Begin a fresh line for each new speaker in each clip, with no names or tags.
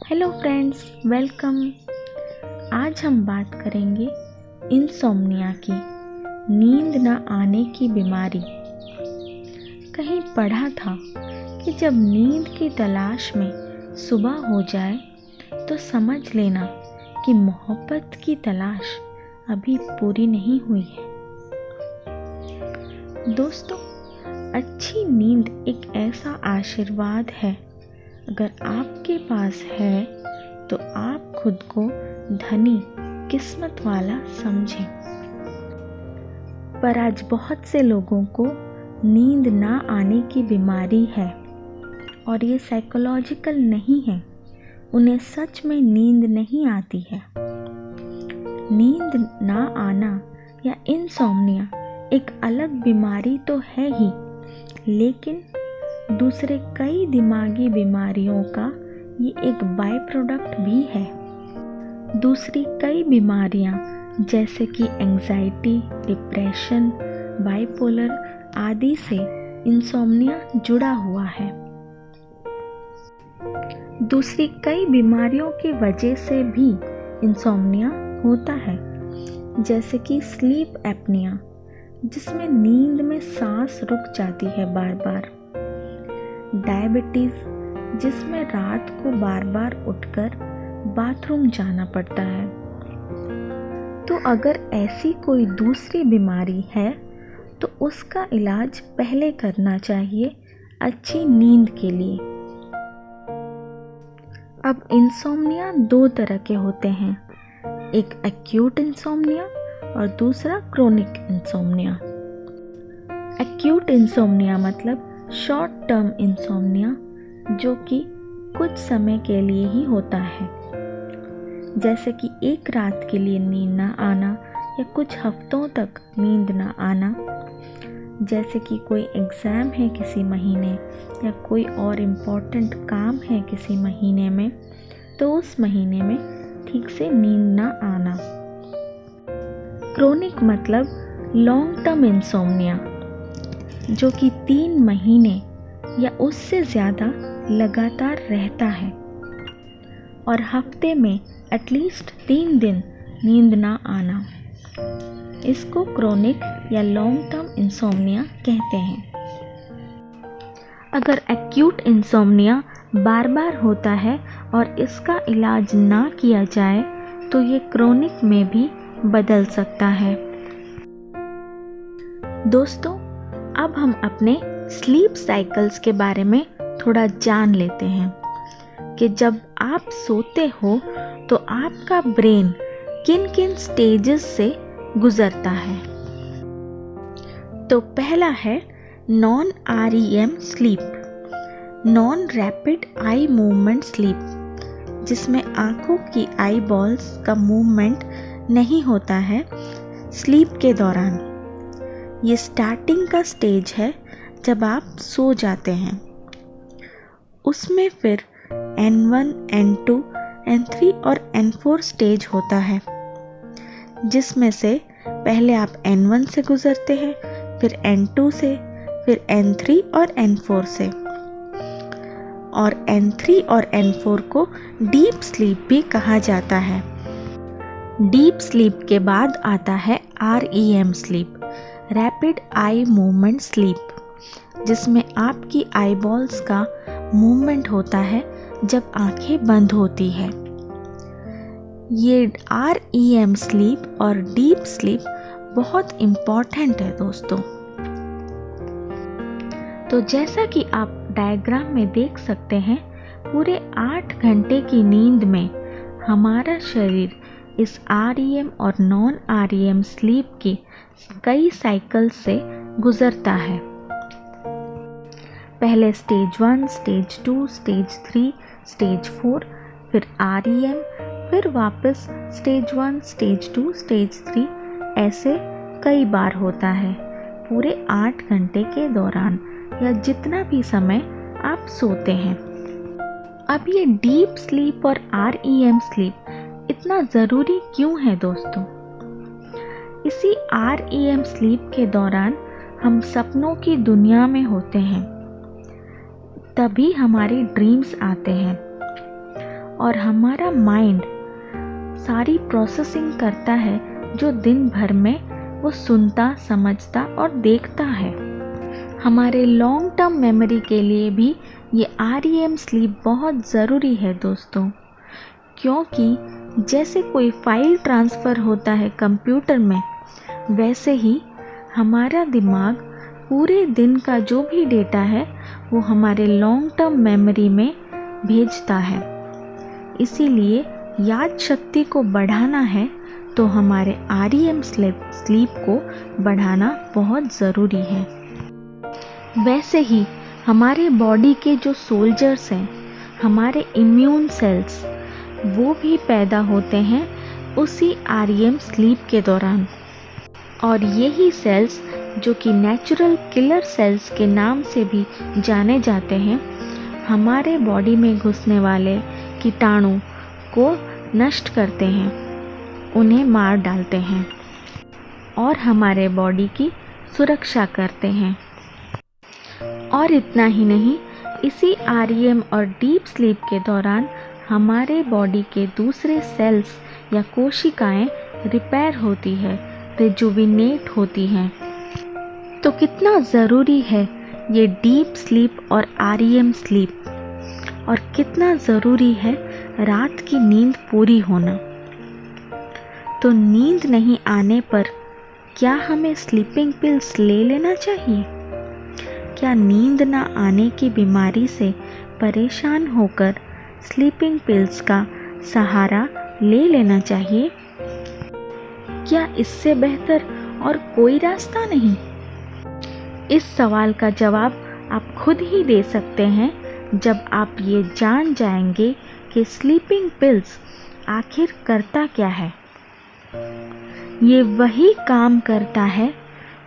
Hello friends, welcome. आज हम बात करेंगे इंसोम्निया की, नींद न आने की बीमारी। कहीं पढ़ा था कि जब नींद की तलाश में सुबह हो जाए तो समझ लेना कि मोहब्बत की तलाश अभी पूरी नहीं हुई है। दोस्तों, अच्छी नींद एक ऐसा आशीर्वाद है, अगर आपके पास है तो आप खुद को धनी, किस्मत वाला समझें। पर आज बहुत से लोगों को नींद ना आने की बीमारी है और ये साइकोलॉजिकल नहीं है। उन्हें सच में नींद नहीं आती है। नींद ना आना या इंसोम्निया एक अलग बीमारी तो है ही, लेकिन दूसरे कई दिमागी बीमारियों का ये एक बाय प्रोडक्ट भी है। दूसरी कई बीमारियां जैसे कि एंजाइटी, डिप्रेशन, बाइपोलर आदि से इंसोम्निया जुड़ा हुआ है। दूसरी कई बीमारियों की वजह से भी इंसोम्निया होता है, जैसे कि स्लीप एपनिया, जिसमें नींद में सांस रुक जाती है बार बार। डायबिटीज़, जिसमें रात को बार बार उठकर बाथरूम जाना पड़ता है। तो अगर ऐसी कोई दूसरी बीमारी है तो उसका इलाज पहले करना चाहिए अच्छी नींद के लिए। अब इंसोम्निया दो तरह के होते हैं, एक एक्यूट इंसोम्निया और दूसरा क्रोनिक इंसोम्निया। एक्यूट इंसोम्निया मतलब शॉर्ट टर्म इंसोम्निया, जो कि कुछ समय के लिए ही होता है, जैसे कि एक रात के लिए नींद ना आना या कुछ हफ्तों तक नींद ना आना। जैसे कि कोई एग्ज़ाम है किसी महीने या कोई और इम्पोर्टेंट काम है किसी महीने में, तो उस महीने में ठीक से नींद ना आना। क्रोनिक मतलब लॉन्ग टर्म इंसोम्निया, जो कि 3 महीने या उससे ज़्यादा लगातार रहता है और हफ्ते में एटलीस्ट 3 दिन नींद ना आना। इसको क्रोनिक या लॉन्ग टर्म इंसोम्निया कहते हैं। अगर एक्यूट इंसोम्निया बार बार होता है और इसका इलाज ना किया जाए तो ये क्रोनिक में भी बदल सकता है। दोस्तों, अब हम अपने स्लीप साइकिल्स के बारे में थोड़ा जान लेते हैं कि जब आप सोते हो तो आपका ब्रेन किन किन स्टेजेस से गुजरता है। तो पहला है non REM sleep, non rapid eye movement sleep, जिसमें आँखों की आई बॉल्स का मूवमेंट नहीं होता है स्लीप के दौरान। ये स्टार्टिंग का स्टेज है जब आप सो जाते हैं। उसमें फिर N1, N2, N3 और N4 स्टेज होता है, जिसमें से पहले आप N1 से गुजरते हैं, फिर N2 से, फिर N3 और N4 से। और N3 और N4 को डीप स्लीप भी कहा जाता है। डीप स्लीप के बाद आता है REM sleep, rapid eye movement sleep, जिसमें आपकी आईबॉल्स का मूवमेंट होता है जब आंखें बंद होती है। ये REM स्लीप और डीप स्लीप बहुत इम्पॉर्टेंट है दोस्तों। तो जैसा कि आप डायग्राम में देख सकते हैं, पूरे 8 घंटे की नींद में हमारा शरीर इस REM और नॉन REM स्लीप की कई साइकिल से गुजरता है। पहले स्टेज 1, स्टेज 2, स्टेज 3, स्टेज 4, फिर REM, फिर वापस स्टेज 1, स्टेज 2, स्टेज 3, ऐसे कई बार होता है पूरे 8 घंटे के दौरान या जितना भी समय आप सोते हैं। अब ये डीप स्लीप और REM स्लीप इतना ज़रूरी क्यों है दोस्तों? इसी REM स्लीप के दौरान हम सपनों की दुनिया में होते हैं, तभी हमारे ड्रीम्स आते हैं और हमारा माइंड सारी प्रोसेसिंग करता है जो दिन भर में वो सुनता, समझता और देखता है। हमारे लॉन्ग टर्म मेमोरी के लिए भी ये REM स्लीप बहुत ज़रूरी है दोस्तों, क्योंकि जैसे कोई फाइल ट्रांसफ़र होता है कंप्यूटर में, वैसे ही हमारा दिमाग पूरे दिन का जो भी डेटा है वो हमारे लॉन्ग टर्म मेमोरी में भेजता है। इसीलिए याद शक्ति को बढ़ाना है तो हमारे REM स्लीप को बढ़ाना बहुत ज़रूरी है। वैसे ही हमारे बॉडी के जो सोल्जर्स हैं, हमारे इम्यून सेल्स, वो भी पैदा होते हैं उसी REM स्लीप के दौरान। और यही सेल्स जो कि नेचुरल किलर सेल्स के नाम से भी जाने जाते हैं, हमारे बॉडी में घुसने वाले कीटाणु को नष्ट करते हैं, उन्हें मार डालते हैं और हमारे बॉडी की सुरक्षा करते हैं। और इतना ही नहीं, इसी REM और डीप स्लीप के दौरान हमारे बॉडी के दूसरे सेल्स या कोशिकाएं रिपेयर होती है, रिजुविनेट होती हैं। तो कितना ज़रूरी है ये डीप स्लीप और REM स्लीप, और कितना ज़रूरी है रात की नींद पूरी होना। तो नींद नहीं आने पर क्या हमें स्लीपिंग पिल्स ले लेना चाहिए? क्या नींद ना आने की बीमारी से परेशान होकर स्लीपिंग पिल्स का सहारा ले लेना चाहिए? क्या इससे बेहतर और कोई रास्ता नहीं? इस सवाल का जवाब आप खुद ही दे सकते हैं जब आप ये जान जाएंगे कि स्लीपिंग पिल्स आखिर करता क्या है। ये वही काम करता है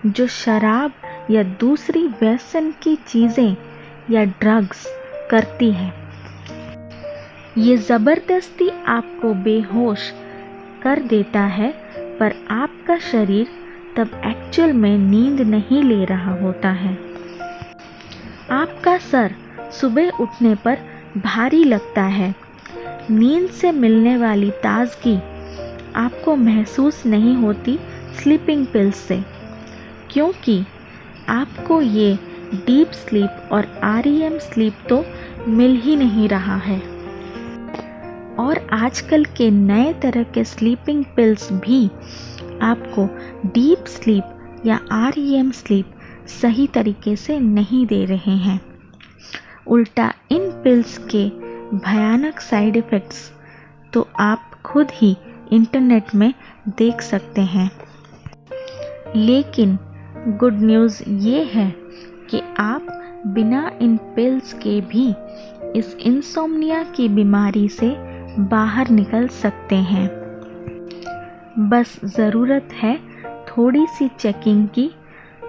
जो शराब या दूसरी व्यसन की चीज़ें या ड्रग्स करती है। ये ज़बरदस्ती आपको बेहोश कर देता है, पर आपका शरीर तब एक्चुअल में नींद नहीं ले रहा होता है। आपका सर सुबह उठने पर भारी लगता है। नींद से मिलने वाली ताजगी आपको महसूस नहीं होती स्लीपिंग पिल्स से, क्योंकि आपको ये डीप स्लीप और REM स्लीप तो मिल ही नहीं रहा है। और आजकल के नए तरह के स्लीपिंग पिल्स भी आपको डीप स्लीप या REM स्लीप सही तरीके से नहीं दे रहे हैं। उल्टा इन पिल्स के भयानक साइड इफ़ेक्ट्स तो आप खुद ही इंटरनेट में देख सकते हैं। लेकिन गुड न्यूज़ ये है कि आप बिना इन पिल्स के भी इस इंसोम्निया की बीमारी से बाहर निकल सकते हैं। बस ज़रूरत है थोड़ी सी चेकिंग की,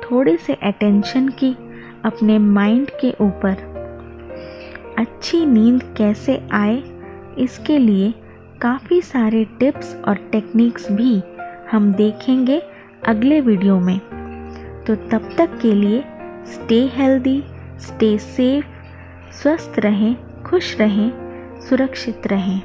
थोड़े से अटेंशन की अपने माइंड के ऊपर। अच्छी नींद कैसे आए, इसके लिए काफ़ी सारे टिप्स और टेक्निक्स भी हम देखेंगे अगले वीडियो में। तो तब तक के लिए स्टे हेल्दी, स्टे सेफ, स्वस्थ रहें, खुश रहें, सुरक्षित रहें।